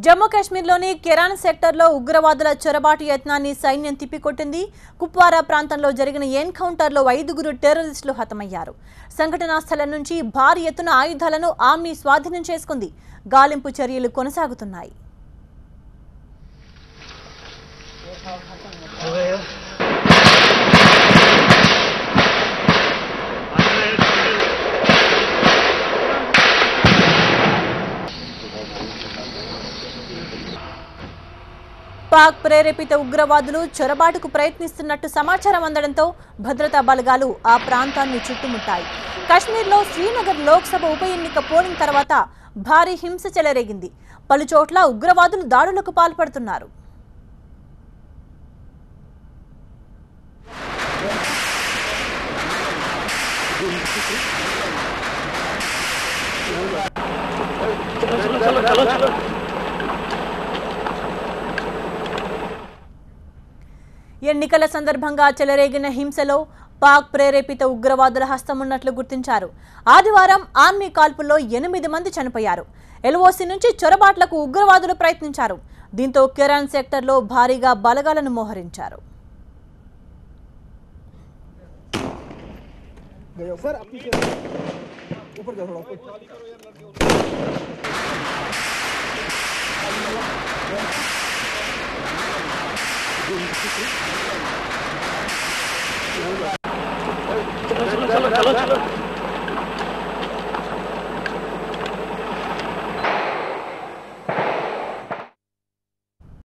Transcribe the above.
జమ్మూ కాశ్మీర్లోని కెరాన్ సెక్టర్లో ఉగ్రవాదుల చొరబాటు యత్నాన్ని సైన్యం తిప్పికొట్టింది. కుప్వారా ప్రాంతంలో జరిగిన ఎన్కౌంటర్లో 5 టెర్రరిస్టులు హతమయ్యారు. సంఘటనా స్థలం నుంచి భారీ ఎత్తున ఆయుధాలను ఆర్మీ స్వాధీనం చేసుకుంది. గాలింపు చర్యలు కొనసాగుతున్నాయి. పాక్ ప్రేరేపిత ఉగ్రవాదులు చొరబాటుకు ప్రయత్నిస్తున్నట్టు సమాచారం అందడంతో భద్రతా బలగాలు ఆ ప్రాంతాన్ని చుట్టుముట్టాయి. కశ్మీర్లో శ్రీనగర్ లోక్సభ ఉప ఎన్నిక పోలింగ్ తర్వాత భారీ హింస చెలరేగింది. పలుచోట్ల ఉగ్రవాదులు దాడులకు పాల్పడుతున్నారు. ఎన్నికల సందర్భంగా చెలరేగిన హింసలో పాక్ ప్రేరేపిత ఉగ్రవాదుల హస్తమున్నట్లు గుర్తించారు. ఆదివారం ఆర్మీ కాల్పుల్లో 8 మంది చనిపోయారు. ఎల్ఓసి నుంచి చొరబాట్లకు ఉగ్రవాదులు ప్రయత్నించారు. దీంతో కెరాన్ సెక్టర్లో భారీగా బలగాలను మోహరించారు. चलो